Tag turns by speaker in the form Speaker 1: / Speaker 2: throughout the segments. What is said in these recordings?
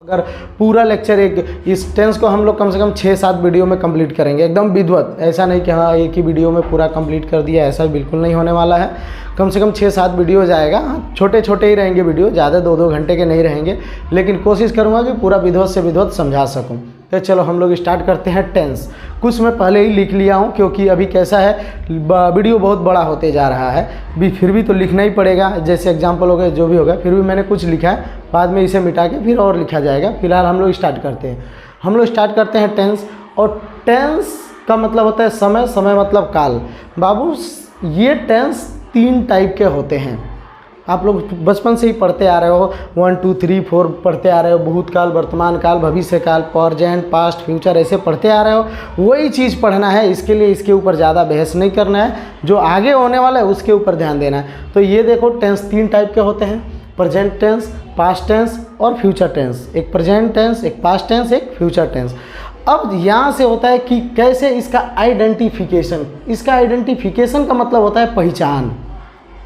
Speaker 1: अगर पूरा लेक्चर एक इस टेंस को हम लोग कम से कम 6-7 वीडियो में कंप्लीट करेंगे, एकदम विधिवत। ऐसा नहीं कि हाँ एक ही वीडियो में पूरा कंप्लीट कर दिया, ऐसा बिल्कुल नहीं होने वाला है। कम से कम 6-7 वीडियो जाएगा। छोटे छोटे ही रहेंगे वीडियो, ज़्यादा 2-2 घंटे के नहीं रहेंगे, लेकिन कोशिश करूँगा कि पूरा विधिवत से विधिवत समझा सकूँ। तो चलो हम लोग स्टार्ट करते हैं टेंस। कुछ मैं पहले ही लिख लिया हूँ क्योंकि अभी कैसा है वीडियो बहुत बड़ा होते जा रहा है, फिर भी तो लिखना ही पड़ेगा। जैसे एग्जाम्पल हो गए जो भी होगा, फिर भी मैंने कुछ लिखा है, बाद में इसे मिटा के फिर और लिखा जाएगा। फिलहाल हम लोग स्टार्ट करते हैं। हम लोग स्टार्ट करते हैं टेंस। और टेंस का मतलब होता है समय, समय मतलब काल। बाबू ये टेंस 3 टाइप के होते हैं। आप लोग बचपन से ही पढ़ते आ रहे हो, 1 2 3 4 पढ़ते आ रहे हो। भूतकाल, वर्तमान काल, भविष्य काल, प्रेजेंट, पास्ट, फ्यूचर, ऐसे पढ़ते आ रहे हो। वही चीज़ पढ़ना है, इसके लिए इसके ऊपर ज़्यादा बहस नहीं करना है। जो आगे होने वाला है उसके ऊपर ध्यान देना है। तो ये देखो टेंस 3 टाइप के होते हैं, प्रेजेंट टेंस, पास्ट टेंस और फ्यूचर टेंस। एक प्रेजेंट टेंस, एक पास्ट टेंस, एक फ्यूचर टेंस। अब यहाँ से होता है कि कैसे इसका आइडेंटिफिकेशन। इसका आइडेंटिफिकेशन का मतलब होता है पहचान।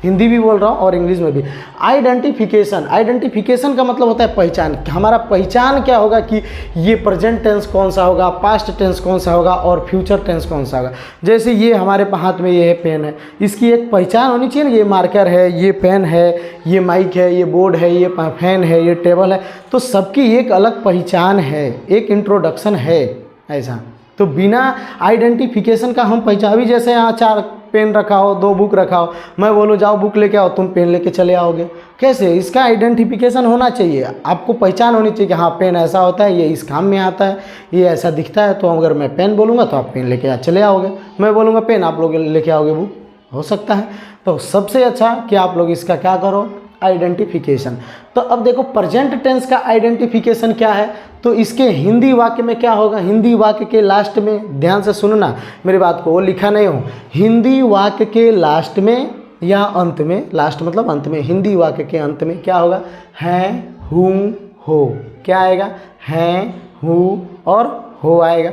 Speaker 1: हिंदी भी बोल रहा हूँ और इंग्लिश में भी। आइडेंटिफिकेशन, आइडेंटिफिकेशन का मतलब होता है पहचान। हमारा पहचान क्या होगा कि ये प्रेजेंट टेंस कौन सा होगा, पास्ट टेंस कौन सा होगा और फ्यूचर टेंस कौन सा होगा। जैसे ये हमारे हाथ में ये है पेन है, इसकी एक पहचान होनी चाहिए ना। ये मार्कर है, ये पेन है, ये माइक है, ये बोर्ड है, ये फैन है, ये टेबल है। तो सबकी एक अलग पहचान है, एक इंट्रोडक्शन है ऐसा। तो बिना आइडेंटिफिकेशन का हम पहचान, अभी जैसे यहाँ 4 पेन रखा हो, 2 बुक रखा हो, मैं बोलूँ जाओ बुक लेके आओ, तुम पेन लेके चले आओगे। कैसे? इसका आइडेंटिफिकेशन होना चाहिए, आपको पहचान होनी चाहिए कि हाँ पेन ऐसा होता है, ये इस काम में आता है, ये ऐसा दिखता है। तो अगर मैं पेन बोलूँगा तो आप पेन लेके चले आओगे, मैं बोलूँगा पेन आप लोग लेके आओगे बुक, हो सकता है। तो सबसे अच्छा कि आप लोग इसका क्या करो, आइडेंटिफिकेशन। तो अब देखो प्रेजेंट टेंस का आइडेंटिफिकेशन क्या है। तो इसके हिंदी वाक्य में क्या होगा, हिंदी वाक्य के लास्ट में, ध्यान से सुनना मेरी बात को, वो लिखा नहीं हो। हिंदी वाक्य के लास्ट में या अंत में, लास्ट मतलब अंत में, हिंदी वाक्य के अंत में क्या होगा, हैं, हूँ, हो। क्या आएगा, हैं, हूँ और हो आएगा।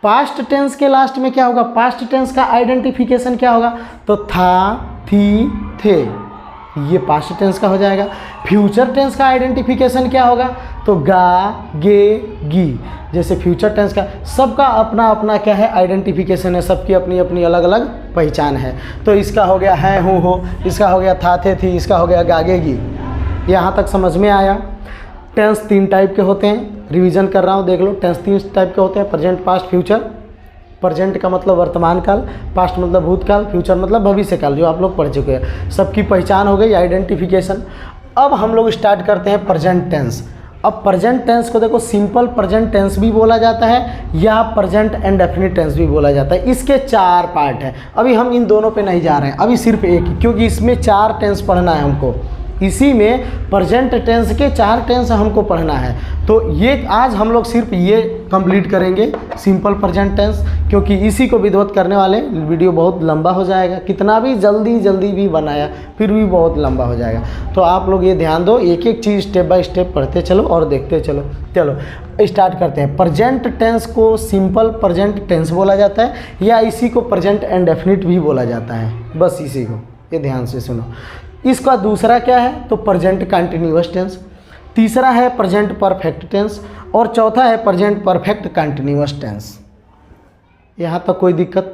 Speaker 1: पास्ट टेंस के लास्ट में क्या होगा, पास्ट टेंस का आइडेंटिफिकेशन क्या होगा, तो था, थी, थे, ये पास्ट टेंस का हो जाएगा। फ्यूचर टेंस का आइडेंटिफिकेशन क्या होगा, तो गा, गे, गी। जैसे फ्यूचर टेंस का सबका अपना अपना क्या है, आइडेंटिफिकेशन है, सबकी अपनी अपनी अलग अलग पहचान है। तो इसका हो गया है, हूँ, हो, इसका हो गया था, थे, थी, इसका हो गया गा, गे, गी। यहाँ तक समझ में आया। टेंस 3 टाइप के होते हैं, रिवीजन कर रहा हूँ, देख लो। टेंस 3 टाइप के होते हैं, प्रेजेंट, पास्ट, फ्यूचर। प्रेजेंट का मतलब वर्तमान काल, पास्ट मतलब भूतकाल, फ्यूचर मतलब भविष्य काल, जो आप लोग पढ़ चुके हैं। सबकी पहचान हो गई, आइडेंटिफिकेशन। अब हम लोग स्टार्ट करते हैं प्रेजेंट टेंस। अब प्रेजेंट टेंस को देखो, सिंपल प्रेजेंट टेंस भी बोला जाता है या प्रेजेंट इंडेफिनिट टेंस भी बोला जाता है। इसके 4 पार्ट हैं। अभी हम इन दोनों पे नहीं जा रहे हैं, अभी सिर्फ एक ही, क्योंकि इसमें 4 टेंस पढ़ना है हमको। इसी में प्रेजेंट टेंस के 4 टेंस हमको पढ़ना है। तो ये आज हम लोग सिर्फ ये कंप्लीट करेंगे, सिंपल प्रेजेंट टेंस, क्योंकि इसी को विधिवत करने वाले वीडियो बहुत लंबा हो जाएगा। कितना भी जल्दी भी बनाया फिर भी बहुत लंबा हो जाएगा। तो आप लोग ये ध्यान दो, एक एक चीज़ स्टेप बाय स्टेप पढ़ते चलो और देखते चलो। चलो स्टार्ट करते हैं। प्रेजेंट टेंस को सिंपल प्रेजेंट टेंस बोला जाता है या इसी को प्रेजेंट इंडेफिनिट भी बोला जाता है, बस इसी को, ये ध्यान से सुनो। इसका दूसरा क्या है, तो प्रेजेंट कंटिन्यूअस टेंस। तीसरा है प्रेजेंट परफेक्ट टेंस और चौथा है प्रेजेंट परफेक्ट कंटिन्यूअस टेंस। यहाँ तक कोई दिक्कत?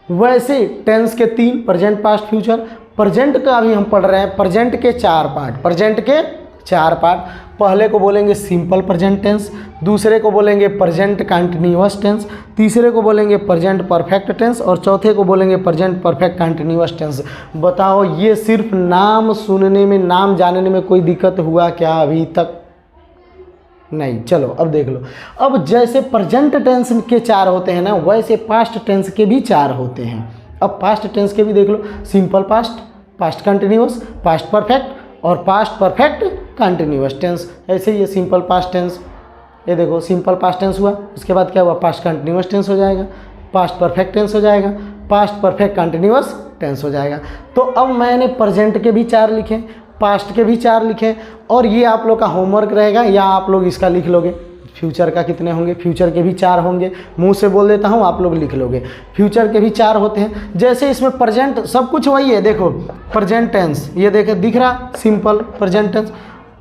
Speaker 1: वैसे टेंस के 3, प्रेजेंट, पास्ट, फ्यूचर। प्रेजेंट का अभी हम पढ़ रहे हैं, प्रेजेंट के 4 पार्ट, प्रेजेंट के 4 पार्ट। पहले को बोलेंगे सिंपल प्रेजेंट टेंस, दूसरे को बोलेंगे प्रेजेंट कंटिन्यूअस टेंस, तीसरे को बोलेंगे प्रेजेंट परफेक्ट टेंस और चौथे को बोलेंगे प्रेजेंट परफेक्ट कंटिन्यूअस टेंस। बताओ ये सिर्फ नाम सुनने में, नाम जानने में कोई दिक्कत हुआ क्या अभी तक? नहीं। चलो अब देख लो। अब जैसे प्रेजेंट टेंस के 4 होते हैं ना, वैसे पास्ट टेंस के भी 4 होते हैं। अब पास्ट टेंस के भी देख लो, simple past, past continuous, past perfect और पास्ट परफेक्ट कंटिन्यूअस टेंस। ऐसे ये सिंपल पास्ट टेंस, ये देखो सिंपल पास्ट टेंस हुआ, उसके बाद क्या हुआ, पास्ट कंटिन्यूअस टेंस हो जाएगा, पास्ट परफेक्ट टेंस हो जाएगा, पास्ट परफेक्ट कंटिन्यूअस टेंस हो जाएगा। तो अब मैंने प्रेजेंट के भी 4 लिखे, पास्ट के भी 4 लिखे और ये आप लोग का होमवर्क रहेगा या आप लोग इसका लिख लोगे। फ्यूचर का कितने होंगे, फ्यूचर के भी 4 होंगे, मुंह से बोल देता हूँ, आप लोग लिख लोगे। फ्यूचर के भी 4 होते हैं। जैसे इसमें प्रेजेंट सब कुछ वही है, देखो प्रेजेंट टेंस, ये देखे दिख रहा, सिंपल प्रेजेंट टेंस।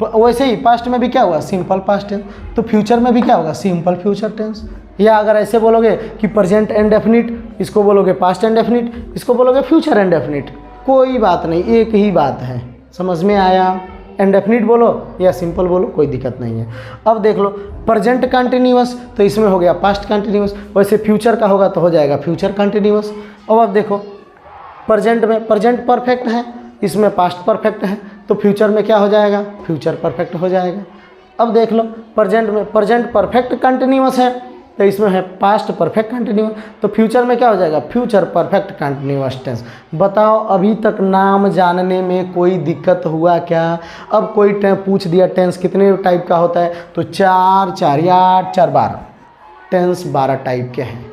Speaker 1: वैसे ही पास्ट में भी क्या हुआ, सिंपल पास्ट टेंस, तो फ्यूचर में भी क्या होगा, सिंपल फ्यूचर टेंस। या अगर ऐसे बोलोगे कि प्रेजेंट इंडेफिनिट, इसको बोलोगे पास्ट इंडेफिनिट, इसको बोलोगे फ्यूचर इंडेफिनिट, कोई बात नहीं, एक ही बात है। समझ में आया? इंडेफिनिट बोलो या सिंपल बोलो, कोई दिक्कत नहीं है। अब देख लो प्रेजेंट कंटिन्यूअस, तो इसमें हो गया पास्ट कंटिन्यूअस, वैसे फ्यूचर का होगा तो हो जाएगा फ्यूचर कंटिन्यूअस। अब देखो प्रेजेंट में प्रेजेंट परफेक्ट है, इसमें पास्ट परफेक्ट है, तो फ्यूचर में क्या हो जाएगा, फ्यूचर परफेक्ट हो जाएगा। अब देख लो प्रेजेंट में प्रेजेंट परफेक्ट कंटिन्यूअस है, तो इसमें है पास्ट परफेक्ट कंटिन्यूअस, तो फ्यूचर में क्या हो जाएगा, फ्यूचर परफेक्ट कंटिन्यूअस टेंस। बताओ अभी तक नाम जानने में कोई दिक्कत हुआ क्या? अब कोई पूछ दिया टेंस कितने टाइप का होता है, तो 4 4 8 4 12, टेंस 12 टाइप के हैं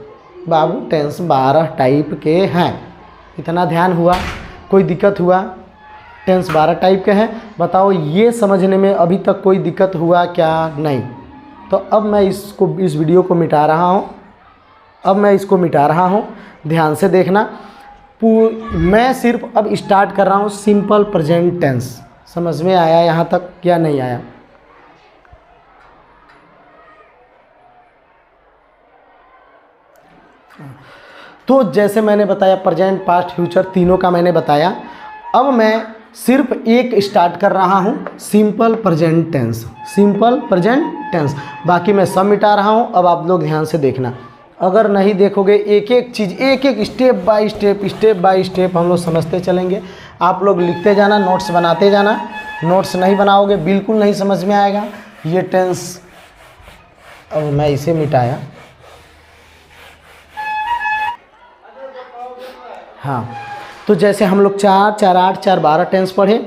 Speaker 1: बाबू, टेंस 12 टाइप के हैं। इतना ध्यान हुआ? कोई दिक्कत हुआ? टेंस 12 टाइप के हैं। बताओ ये समझने में अभी तक कोई दिक्कत हुआ क्या? नहीं। तो अब मैं इस वीडियो को मिटा रहा हूँ, ध्यान से देखना। मैं सिर्फ अब स्टार्ट कर रहा हूँ सिंपल प्रेजेंट टेंस। समझ में आया यहाँ तक या नहीं आया? तो जैसे मैंने बताया प्रेजेंट पास्ट फ्यूचर तीनों का मैंने बताया। अब मैं सिर्फ एक स्टार्ट कर रहा हूँ simple present tense, simple present tense, बाकी मैं सब मिटा रहा हूँ। अब आप लोग ध्यान से देखना, अगर नहीं देखोगे एक एक चीज़, एक एक स्टेप बाय स्टेप हम लोग समझते चलेंगे। आप लोग लिखते जाना, नोट्स बनाते जाना। नोट्स नहीं बनाओगे बिल्कुल नहीं समझ में आएगा ये टेंस। अब मैं इसे मिटाया, हाँ। तो जैसे हम लोग 4 4 8 4 12 टेंस पढ़े,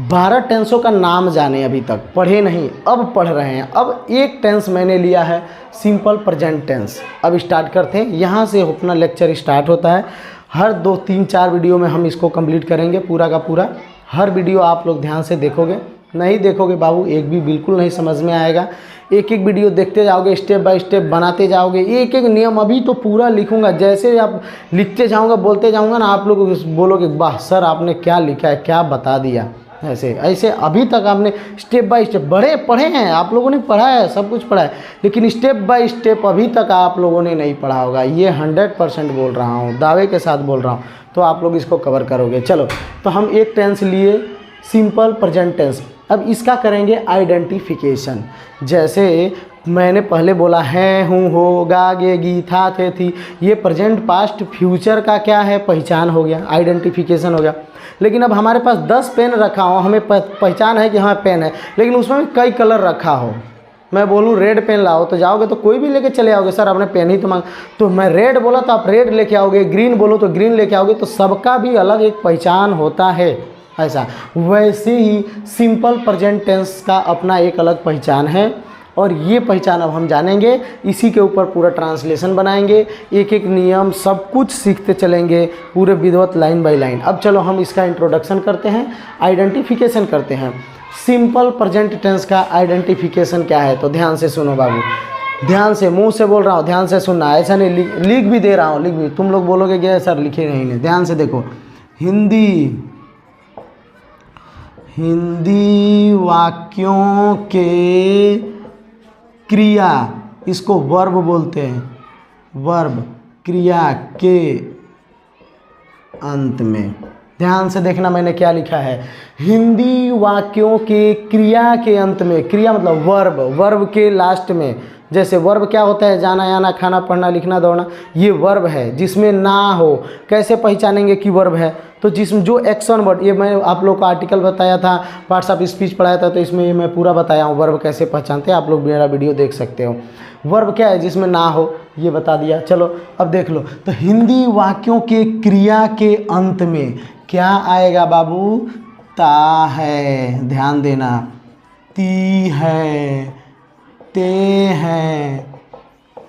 Speaker 1: 12 टेंसों का नाम जाने, अभी तक पढ़े नहीं, अब पढ़ रहे हैं। अब एक टेंस मैंने लिया है सिंपल प्रेजेंट टेंस। अब स्टार्ट करते हैं, यहाँ से अपना लेक्चर स्टार्ट होता है। हर 2 3 4 वीडियो में हम इसको कंप्लीट करेंगे पूरा का पूरा। हर वीडियो आप लोग ध्यान से देखोगे, नहीं देखोगे बाबू एक भी बिल्कुल नहीं समझ में आएगा। एक एक वीडियो देखते जाओगे, स्टेप बाय स्टेप बनाते जाओगे, एक एक नियम अभी तो पूरा लिखूंगा। जैसे आप लिखते जाऊंगा, बोलते जाऊंगा ना, आप लोग बोलोगे वाह सर आपने क्या लिखा है, क्या बता दिया। ऐसे ऐसे अभी तक आपने स्टेप बाय स्टेप बड़े पढ़े हैं, आप लोगों ने पढ़ा है, सब कुछ पढ़ा है, लेकिन स्टेप बाय स्टेप अभी तक आप लोगों ने नहीं पढ़ा होगा। ये 100% बोल रहा हूँ, दावे के साथ बोल रहा हूँ। तो आप लोग इसको कवर करोगे। चलो, तो हम एक टेंस लिए सिंपल प्रेजेंट टेंस। अब इसका करेंगे आइडेंटिफिकेशन। जैसे मैंने पहले बोला है, हूँ, होगा, गे, गी, था, थे, थी, ये प्रेजेंट पास्ट फ्यूचर का क्या है, पहचान हो गया, आइडेंटिफिकेशन हो गया। लेकिन अब हमारे पास 10 पेन रखा हो, हमें पहचान है कि हाँ पेन है, लेकिन उसमें भी कई कलर रखा हो। मैं बोलूँ रेड पेन लाओ तो जाओगे तो कोई भी लेके चले आओगे, सर आपने पेन ही तो मांग, तो मैं रेड बोला तो आप रेड लेके आओगे, ग्रीन बोलो तो ग्रीन लेके आओगे। तो सबका भी अलग एक पहचान होता है। ऐसा वैसे ही सिंपल प्रेजेंट टेंस का अपना एक अलग पहचान है, और ये पहचान अब हम जानेंगे। इसी के ऊपर पूरा ट्रांसलेशन बनाएंगे, एक एक नियम सब कुछ सीखते चलेंगे पूरे विधिवत लाइन बाय लाइन। अब चलो हम इसका इंट्रोडक्शन करते हैं, आइडेंटिफिकेशन करते हैं। सिंपल प्रेजेंट टेंस का आइडेंटिफिकेशन क्या है, तो ध्यान से सुनो बाबू, ध्यान से, मुंह से बोल रहा हूँ, ध्यान से सुनना। ऐसा नहीं लिख भी दे रहा हूँ, लिख भी, तुम लोग बोलोगे कि सर लिखे नहीं। ध्यान से देखो, हिंदी वाक्यों के क्रिया, इसको वर्ब बोलते हैं, वर्ब क्रिया के अंत में। ध्यान से देखना मैंने क्या लिखा है, हिंदी वाक्यों के क्रिया के अंत में। क्रिया मतलब वर्ब, वर्ब के लास्ट में। जैसे वर्ब क्या होता है, जाना, आना, खाना, पढ़ना, लिखना, दौड़ना, ये वर्ब है जिसमें ना हो। कैसे पहचानेंगे कि वर्ब है, तो जिसमें जो एक्शन वर्ड, ये मैं आप लोग को आर्टिकल बताया था, पार्ट्स ऑफ स्पीच पढ़ाया था, तो इसमें ये मैं पूरा बताया हूँ वर्ब कैसे पहचानते हैं। आप लोग मेरा वीडियो देख सकते हो। वर्ब क्या है, जिसमें ना हो, ये बता दिया। चलो अब देख लो, तो हिंदी वाक्यों के क्रिया के अंत में क्या आएगा बाबू, ता है, ध्यान देना, ती है, ते है,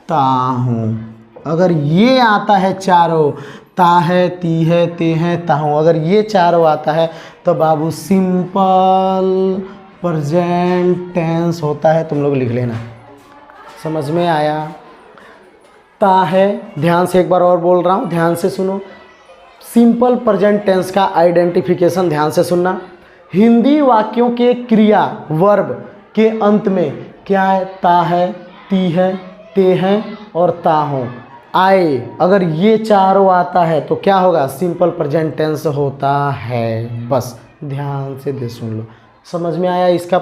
Speaker 1: ता हूँ। अगर ये आता है चारों, ता है, ती है, ते है, ता हूँ, अगर ये चारों आता है तो बाबू सिंपल प्रेजेंट टेंस होता है। तुम लोग लिख लेना, समझ में आया। ता है, ध्यान से एक बार और बोल रहा हूँ, ध्यान से सुनो। सिंपल प्रेजेंट टेंस का आइडेंटिफिकेशन ध्यान से सुनना। हिंदी वाक्यों के क्रिया वर्ब के अंत में क्या है? ता है, ती है, ते हैं और ता हो, आए। अगर ये चारों आता है तो क्या होगा? सिंपल प्रेजेंट टेंस होता है। बस ध्यान से सुन लो। समझ में आया इसका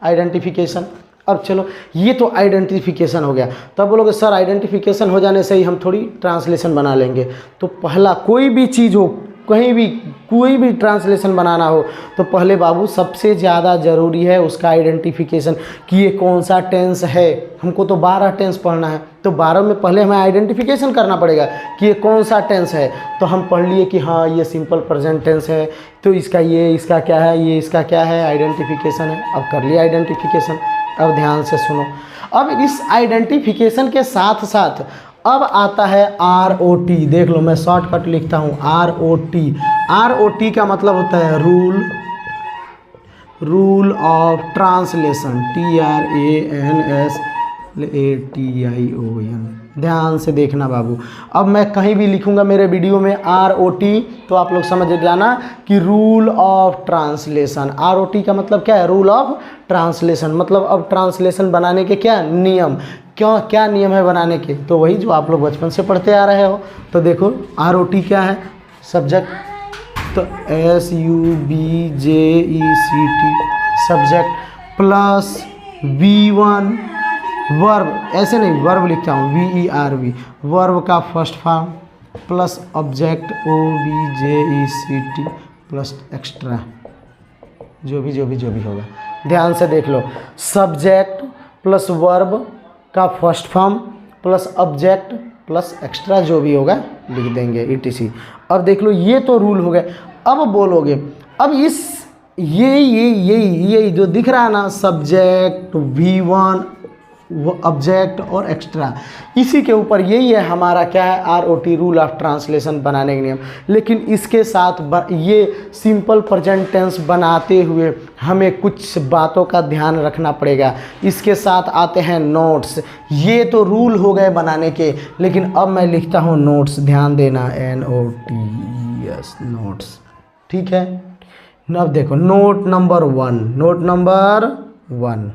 Speaker 1: आइडेंटिफिकेशन? अब चलो, ये तो आइडेंटिफिकेशन हो गया। तब बोलोगे सर आइडेंटिफिकेशन हो जाने से ही हम थोड़ी ट्रांसलेशन बना लेंगे। तो पहला कोई भी चीज़ हो, कहीं भी कोई भी ट्रांसलेशन बनाना हो तो पहले बाबू सबसे ज़्यादा ज़रूरी है उसका आइडेंटिफिकेशन कि ये कौन सा टेंस है। हमको तो 12 टेंस पढ़ना है, तो 12 में पहले हमें आइडेंटिफिकेशन करना पड़ेगा कि ये कौन सा टेंस है। तो हम पढ़ लिए कि हाँ ये सिंपल प्रेजेंट टेंस है, तो इसका ये, इसका क्या है, ये इसका क्या है, आइडेंटिफिकेशन है। अब कर लिया आइडेंटिफिकेशन। अब ध्यान से सुनो, अब इस आइडेंटिफिकेशन के साथ साथ अब आता है ROT। देख लो, मैं शॉर्टकट लिखता हूँ ROT। ROT का मतलब होता है रूल ऑफ ट्रांसलेशन, TRANSLATION। ध्यान से देखना बाबू। अब मैं कहीं भी लिखूंगा मेरे वीडियो में ROT तो आप लोग समझ जाना कि रूल ऑफ ट्रांसलेशन। ROT का मतलब क्या है? Rule of translation. मतलब अब ट्रांसलेशन बनाने के क्या नियम, क्या नियम है बनाने के? तो वही जो आप लोग बचपन से पढ़ते आ रहे हो। तो देखो ROT क्या है? सब्जेक्ट, तो SUBJECT subject plus V1 verb, ऐसे नहीं वर्ब लिखता हूँ VERB, वर्ब का first form plus object OBJECT plus extra, जो भी होगा। ध्यान से देख लो, सब्जेक्ट प्लस वर्ब का first form plus object plus extra जो भी होगा लिख देंगे ETC। अब देख लो, ये तो रूल हो गए। अब बोलोगे, अब इस ये जो दिख रहा है ना, सब्जेक्ट V1 वो ऑब्जेक्ट और एक्स्ट्रा, इसी के ऊपर यही है हमारा क्या है? ROT, रूल ऑफ ट्रांसलेशन बनाने के नियम। लेकिन इसके साथ ये सिंपल प्रेजेंट टेंस बनाते हुए हमें कुछ बातों का ध्यान रखना पड़ेगा। इसके साथ आते हैं नोट्स। ये तो रूल हो गए बनाने के, लेकिन अब मैं लिखता हूँ नोट्स। ध्यान देना, NOTES नोट्स, ठीक है। अब देखो नोट नंबर 1,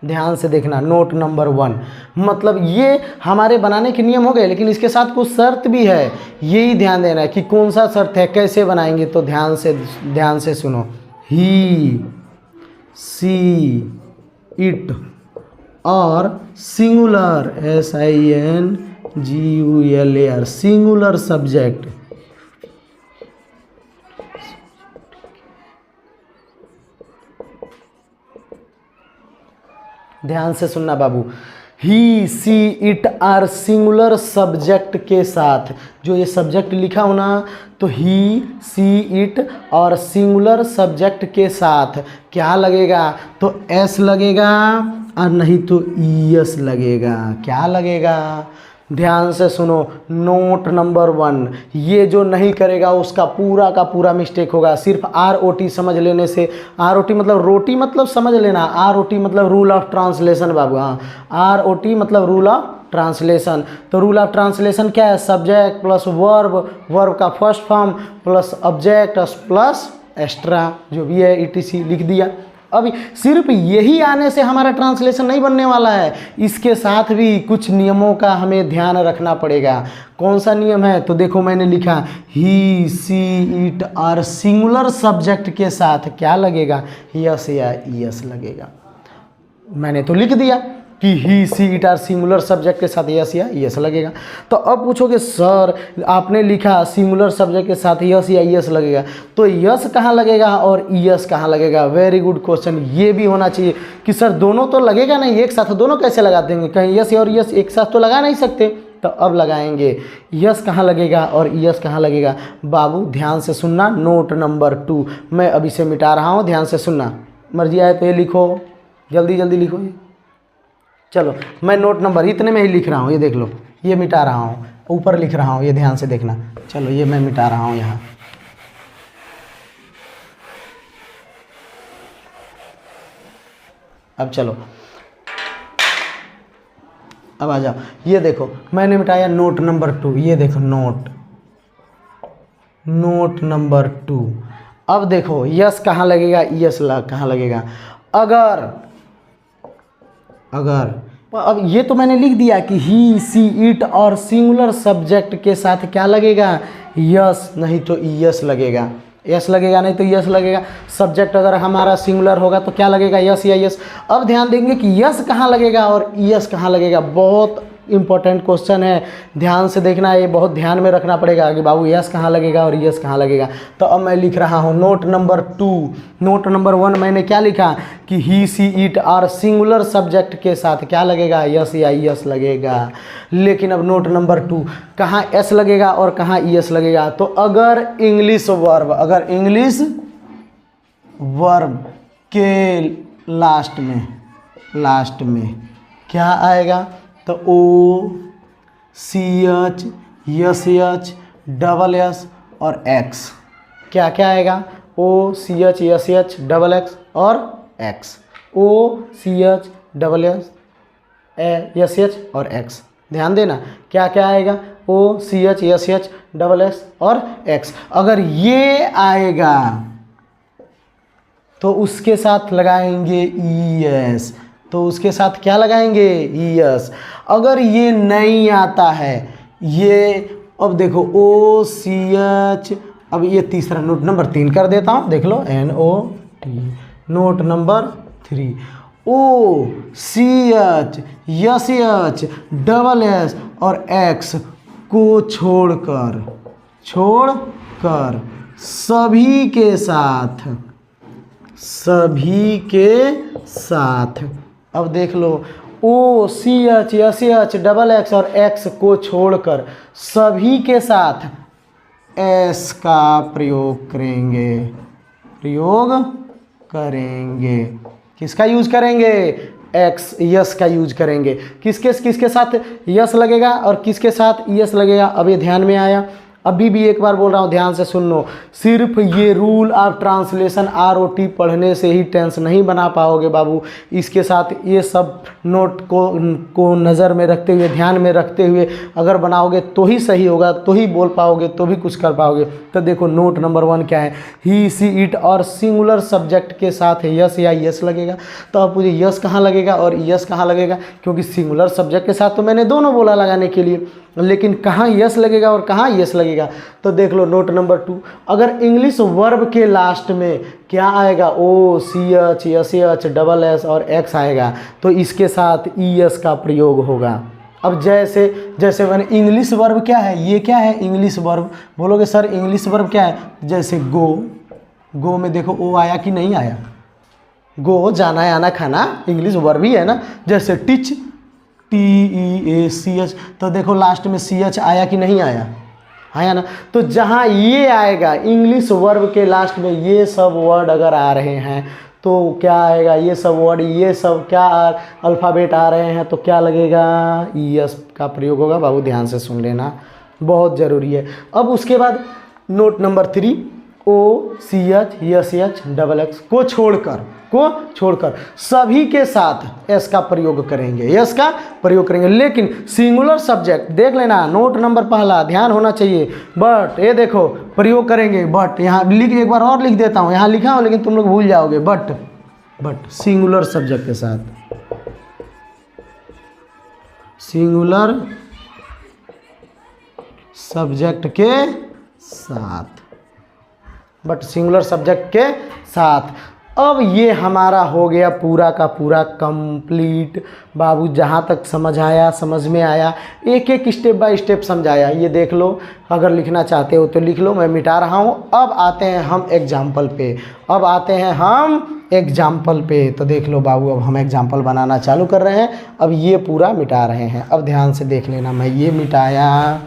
Speaker 1: ध्यान से देखना। नोट नंबर 1 मतलब ये हमारे बनाने के नियम हो गए, लेकिन इसके साथ कुछ शर्त भी है। यही ध्यान देना है कि कौन सा शर्त है, कैसे बनाएंगे। तो ध्यान से सुनो। ही, सी, इट और सिंगुलर SINGULAR सिंगुलर सब्जेक्ट, ध्यान से सुनना बाबू। ही, सी, इट आर सिंगुलर सब्जेक्ट के साथ, जो ये सब्जेक्ट लिखा हो ना, तो ही, सी, इट और सिंगुलर सब्जेक्ट के साथ क्या लगेगा? तो S लगेगा और नहीं तो ES लगेगा। क्या लगेगा? ध्यान से सुनो। नोट नंबर 1, ये जो नहीं करेगा उसका पूरा का पूरा मिस्टेक होगा। सिर्फ ROT समझ लेने से, ROT मतलब रोटी मतलब समझ लेना, ROT मतलब रूल ऑफ ट्रांसलेशन बाबू। हाँ, ROT मतलब रूल ऑफ ट्रांसलेशन। तो रूल ऑफ ट्रांसलेशन क्या है? सब्जेक्ट प्लस वर्ब का first form plus object plus extra जो भी है ETC लिख दिया। अब सिर्फ यही आने से हमारा ट्रांसलेशन नहीं बनने वाला है, इसके साथ भी कुछ नियमों का हमें ध्यान रखना पड़ेगा। कौन सा नियम है? तो देखो मैंने लिखा ही, सी, इट और सिंगुलर सब्जेक्ट के साथ क्या लगेगा? यस या ES लगेगा। मैंने तो लिख दिया कि ही, सी, इट और सिंगुलर सब्जेक्ट के साथ यस या ES लगेगा। तो अब पूछोगे सर आपने लिखा सिंगुलर सब्जेक्ट के साथ यस या ES लगेगा, तो यस कहाँ लगेगा और ES कहाँ लगेगा? Very good question. ये भी होना चाहिए कि सर दोनों तो लगेगा नहीं एक साथ, दोनों कैसे लगा देंगे? कहीं यस और ES एक साथ तो लगा नहीं सकते। तो अब लगाएंगे, यस कहाँ लगेगा और ES कहाँ लगेगा? बाबू ध्यान से सुनना। नोट नंबर 2 मैं अभी से मिटा रहा हूँ, ध्यान से सुनना। मर्जी आए तो ये लिखो, जल्दी लिखो। चलो मैं नोट नंबर इतने में ही लिख रहा हूँ, ये देख लो, ये मिटा रहा हूँ, ऊपर लिख रहा हूँ, ये ध्यान से देखना। चलो ये मैं मिटा रहा हूँ यहाँ। अब चलो, अब आ जाओ। ये देखो मैंने मिटाया नोट नंबर 2, ये देखो नोट नंबर 2। अब देखो यस कहाँ लगेगा, यस कहाँ लगेगा, अगर अब ये तो मैंने लिख दिया कि ही सी इट और सिंगुलर सब्जेक्ट के साथ क्या लगेगा, यस, नहीं तो यस लगेगा, यस लगेगा, नहीं तो यस लगेगा। सब्जेक्ट अगर हमारा सिंगुलर होगा तो क्या लगेगा, यस या यस। अब ध्यान देंगे कि यस कहाँ लगेगा और यस कहाँ लगेगा, बहुत इंपॉर्टेंट क्वेश्चन है, ध्यान से देखना, ये बहुत ध्यान में रखना पड़ेगा कि बाबू यस कहाँ लगेगा और यस कहाँ लगेगा। तो अब मैं लिख रहा हूँ नोट नंबर 2। नोट नंबर 1 मैंने क्या लिखा कि ही सी इट और सिंगुलर सब्जेक्ट के साथ क्या लगेगा, यस या यस लगेगा। लेकिन अब नोट नंबर 2 कहाँ एस लगेगा और कहाँ यस लगेगा। तो अगर इंग्लिश वर्ब के लास्ट में क्या आएगा, तो O C H S H double S और एक्स, क्या क्या आएगा, O C H S H double X और X, O C H double S S H और एक्स। ध्यान देना क्या क्या आएगा, O C H S H double X और एक्स। अगर ये आएगा तो उसके साथ लगाएंगे ई एस, तो उसके साथ क्या लगाएंगे, ई एस। अगर ये नहीं आता है, ये अब देखो ओ सी एच, अब ये तीसरा नोट नंबर 3 कर देता हूँ, देख लो N O T. Note number 3 O C H S H double S और एक्स को छोड़कर सभी के साथ अब देख लो, O C H S H double X और एक्स को छोड़कर सभी के साथ एस का प्रयोग करेंगे। किसका यूज करेंगे, एक्स यस का यूज करेंगे। किसके साथ यस लगेगा और किसके साथ यस लगेगा, अब ये ध्यान में आया। अभी भी एक बार बोल रहा हूँ, ध्यान से सुन लो। सिर्फ ये रूल ऑफ ट्रांसलेशन ROT पढ़ने से ही टेंस नहीं बना पाओगे बाबू। इसके साथ ये सब नोट को नज़र में रखते हुए, ध्यान में रखते हुए अगर बनाओगे तो ही सही होगा, तो ही बोल पाओगे, तो भी कुछ कर पाओगे। तो देखो नोट नंबर 1 क्या है, ही सी इट और सिंगुलर सब्जेक्ट के साथ यस या यस लगेगा। तो अब मुझे यस कहाँ लगेगा और यस कहाँ लगेगा, क्योंकि सिंगुलर सब्जेक्ट के साथ तो मैंने दोनों बोला लगाने के लिए, लेकिन कहाँ यस लगेगा और कहाँ यस लगेगा। तो देख लो नोट नंबर 2, अगर इंग्लिश वर्ब के लास्ट में क्या आएगा, O C H S H double S और एक्स आएगा, तो इसके साथ ई एस का प्रयोग होगा। अब जैसे मैंने इंग्लिश वर्ब क्या है, ये क्या है इंग्लिश वर्ब, बोलोगे सर इंग्लिश वर्ब क्या है, जैसे गो में देखो ओ आया कि नहीं आया, गो जाना आना खाना इंग्लिश वर्ब ही है ना। जैसे टीच TEACH, तो देखो लास्ट में CH आया कि नहीं आया ना। तो जहाँ ये आएगा इंग्लिश वर्ब के लास्ट में, ये सब वर्ड अगर आ रहे हैं तो क्या आएगा, ये सब वर्ड, ये सब क्या अल्फ़ाबेट आ रहे हैं तो क्या लगेगा, ES का प्रयोग होगा। बाबू ध्यान से सुन लेना, बहुत ज़रूरी है। अब उसके बाद note number 3, OCH YSH double x को छोड़कर सभी के साथ एस का प्रयोग करेंगे, लेकिन सिंगुलर सब्जेक्ट देख लेना। नोट नंबर 1 ध्यान होना चाहिए, बट ये देखो प्रयोग करेंगे, बट यहाँ एक बार और लिख देता हूँ, यहाँ लिखा हो लेकिन तुम लोग भूल जाओगे। बट सिंगुलर सब्जेक्ट के साथ, सिंगुलर सब्जेक्ट के साथ, बट सिंगुलर सब्जेक्ट के साथ। अब ये हमारा हो गया पूरा का पूरा कंप्लीट बाबू। जहाँ तक समझ में आया, एक एक स्टेप बाय स्टेप समझाया, ये देख लो। अगर लिखना चाहते हो तो लिख लो, मैं मिटा रहा हूँ। अब आते हैं हम एग्जाम्पल पे, तो देख लो बाबू, अब हम एग्जाम्पल बनाना चालू कर रहे हैं। अब ये पूरा मिटा रहे हैं, अब ध्यान से देख लेना। मैं ये मिटाया,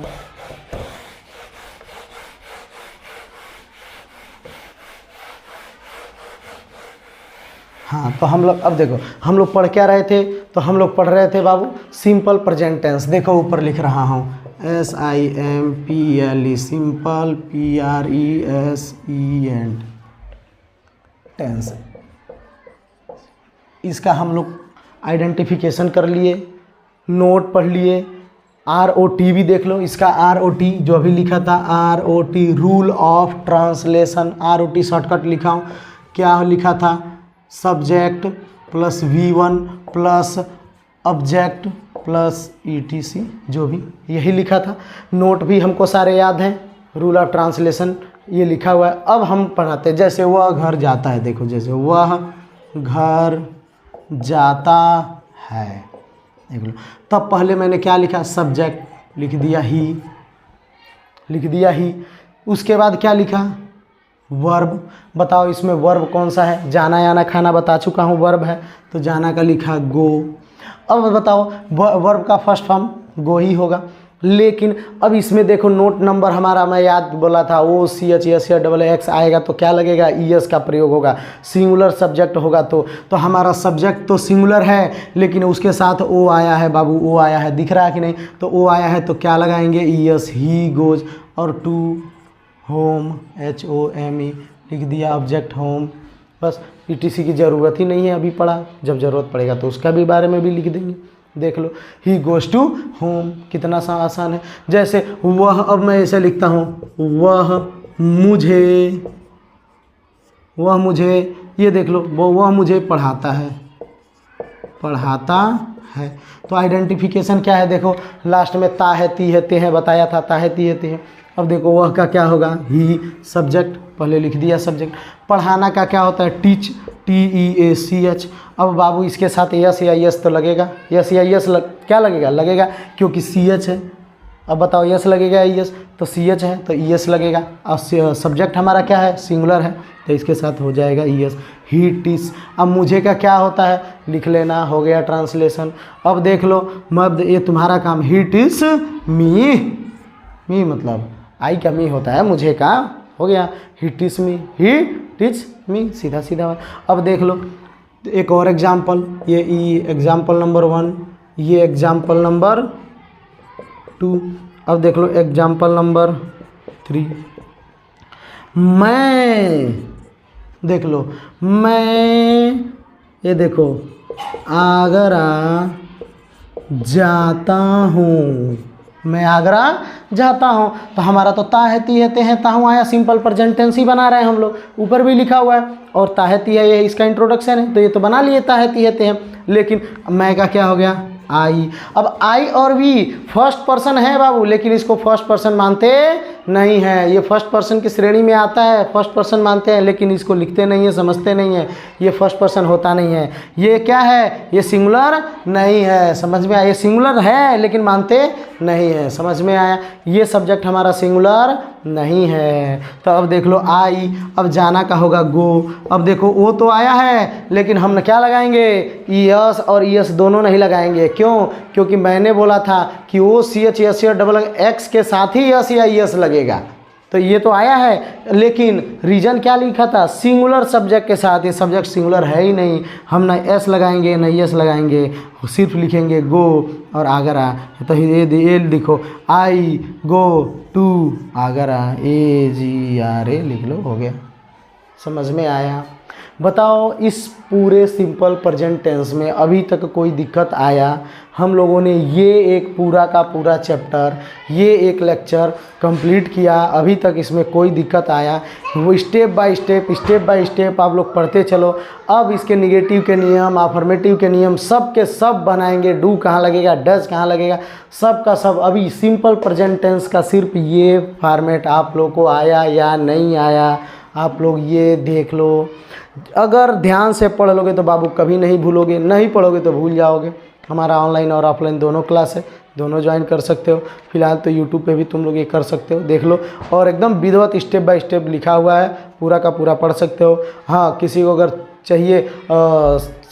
Speaker 1: हाँ, तो हम लोग अब देखो हम लोग पढ़ क्या रहे थे, तो हम लोग पढ़ रहे थे बाबू सिंपल प्रेजेंट टेंस। देखो ऊपर लिख रहा हूँ SIMPLE, सिंपल PRESENT टेंस। इसका हम लोग आइडेंटिफिकेशन कर लिए, नोट पढ़ लिए, ROT भी देख लो, इसका ROT जो अभी लिखा था ROT rule of translation, ROT shortcut लिखा हूँ, क्या लिखा था, subject plus V1 plus object plus ETC, जो भी यही लिखा था। नोट भी हमको सारे याद हैं, रूल ऑफ ट्रांसलेशन ये लिखा हुआ है। अब हम पढ़ाते हैं, जैसे वह घर जाता है, देखो जैसे वह घर जाता है, देख लो। तब पहले मैंने क्या लिखा, सब्जेक्ट लिख दिया ही, उसके बाद क्या लिखा, वर्ब। बताओ इसमें वर्ब कौन सा है, जाना आना खाना बता चुका हूँ वर्ब है, तो जाना का लिखा गो। अब बताओ वर्ब का फर्स्ट फॉर्म गो ही होगा, लेकिन अब इसमें देखो नोट नंबर हमारा, मैं याद बोला था OCHSX आएगा तो क्या लगेगा, ES का प्रयोग होगा। सिंगुलर सब्जेक्ट होगा तो हमारा सब्जेक्ट तो सिंगुलर है, लेकिन उसके साथ O आया है बाबू, O आया है, दिख रहा है कि नहीं, तो O आया है तो क्या लगाएंगे, ES, ही गोज। और टू होम, HOME लिख दिया, ऑब्जेक्ट होम, बस। ETC की ज़रूरत ही नहीं है अभी पढ़ा, जब ज़रूरत पड़ेगा तो उसका भी बारे में भी लिख देंगे। देख लो, ही गोज़ टू होम, कितना सा आसान है। जैसे वह, अब मैं ऐसे लिखता हूँ, वह मुझे, ये देख लो, वह मुझे पढ़ाता है। तो आइडेंटिफिकेशन क्या है, देखो लास्ट में ता है, ती है, ते है बताया था, ता है, ती है, ते है। अब देखो वह का क्या होगा, ही, सब्जेक्ट पहले लिख दिया सब्जेक्ट। पढ़ाना का क्या होता है, टीच, TEACH। अब बाबू इसके साथ यस या यस तो लगेगा, यस या यस क्या लगेगा, क्योंकि CH है। अब बताओ यस लगेगा या यस, तो CH है तो ES लगेगा। अब सब्जेक्ट हमारा क्या है, सिंगुलर है, तो इसके साथ हो जाएगा ES, ही टीच। अब मुझे का क्या होता है, लिख लेना, हो गया ट्रांसलेशन। अब देख लो, मत ये तुम्हारा काम, ही टीच मी मतलब आई का मी होता है, मुझे का हो गया, ही टीच मी, सीधा सीधा। अब देख लो एक और एग्जाम्पल, ये एग्जाम्पल नंबर 1, ये एग्जाम्पल नंबर 2। अब देख लो एग्जाम्पल नंबर 3, मैं, देख लो मैं, ये देखो आगरा जाता हूँ, मैं आगरा जाता हूँ। तो हमारा तो ता है, ती है, ते है, ताहूँ आया, सिंपल प्रेजेंट टेंस ही बना रहे हैं हम लोग, ऊपर भी लिखा हुआ है। और ता है, ती है, ये इसका इंट्रोडक्शन है, तो ये तो बना लिए ता है, ती है, ते है। लेकिन मैं का क्या हो गया, आई। अब आई और वी फर्स्ट पर्सन है बाबू, लेकिन इसको फर्स्ट पर्सन मानते नहीं है, ये फर्स्ट पर्सन की श्रेणी में आता है, फर्स्ट पर्सन मानते हैं, लेकिन इसको लिखते नहीं है, समझते नहीं है, ये फर्स्ट पर्सन होता नहीं है। ये क्या है, ये सिंगुलर नहीं है, समझ में आया, ये सिंगुलर है लेकिन मानते नहीं है, समझ में आया। ये सब्जेक्ट हमारा सिंगुलर नहीं है। तो अब देख लो आई, अब जाना का होगा गो। अब देखो वो तो आया है, लेकिन हम क्या लगाएंगे, ES और ES दोनों नहीं लगाएंगे। क्यों, क्योंकि मैंने बोला था कि OCHSX के साथ ही यस या ES लगेगा, तो ये तो आया है, लेकिन रीजन क्या लिखा था, सिंगुलर सब्जेक्ट के साथ, ये सब्जेक्ट सिंगुलर है ही नहीं, हम ना S लगाएंगे ना ES लगाएंगे, सिर्फ लिखेंगे गो और आगरा। तो ये देखो, आई गो टू आगरा, AGRA लिख लो, हो गया, समझ में आया। बताओ इस पूरे सिंपल प्रेजेंट टेंस में अभी तक कोई दिक्कत आया? हम लोगों ने ये एक पूरा का पूरा चैप्टर, ये एक लेक्चर कंप्लीट किया, अभी तक इसमें कोई दिक्कत आया? वो स्टेप बाय स्टेप आप लोग पढ़ते चलो। अब इसके निगेटिव के नियम, अफर्मेटिव के नियम सब के सब बनाएंगे। डू कहाँ लगेगा, डज कहाँ लगेगा, सब का सब। अभी सिंपल प्रेजेंट टेंस का सिर्फ ये फॉर्मेट आप लोग को आया या नहीं आया, आप लोग ये देख लो। अगर ध्यान से पढ़ लोगे तो बाबू कभी नहीं भूलोगे, नहीं पढ़ोगे तो भूल जाओगे। हमारा ऑनलाइन और ऑफलाइन दोनों क्लास है, दोनों ज्वाइन कर सकते हो। फिलहाल तो यूट्यूब पे भी तुम लोग ये कर सकते हो, देख लो। और एकदम विधिवत स्टेप बाय स्टेप लिखा हुआ है, पूरा का पूरा पढ़ सकते हो। हाँ, किसी को अगर चाहिए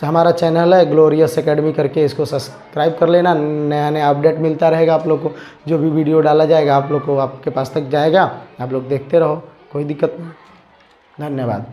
Speaker 1: हमारा चैनल है ग्लोरियस एकेडमी करके, इसको सब्सक्राइब कर लेना। नया नया अपडेट मिलता रहेगा आप लोग को, जो भी वीडियो डाला जाएगा आप लोग को आपके पास तक जाएगा, आप लोग देखते रहो, कोई दिक्कत नहीं। धन्यवाद।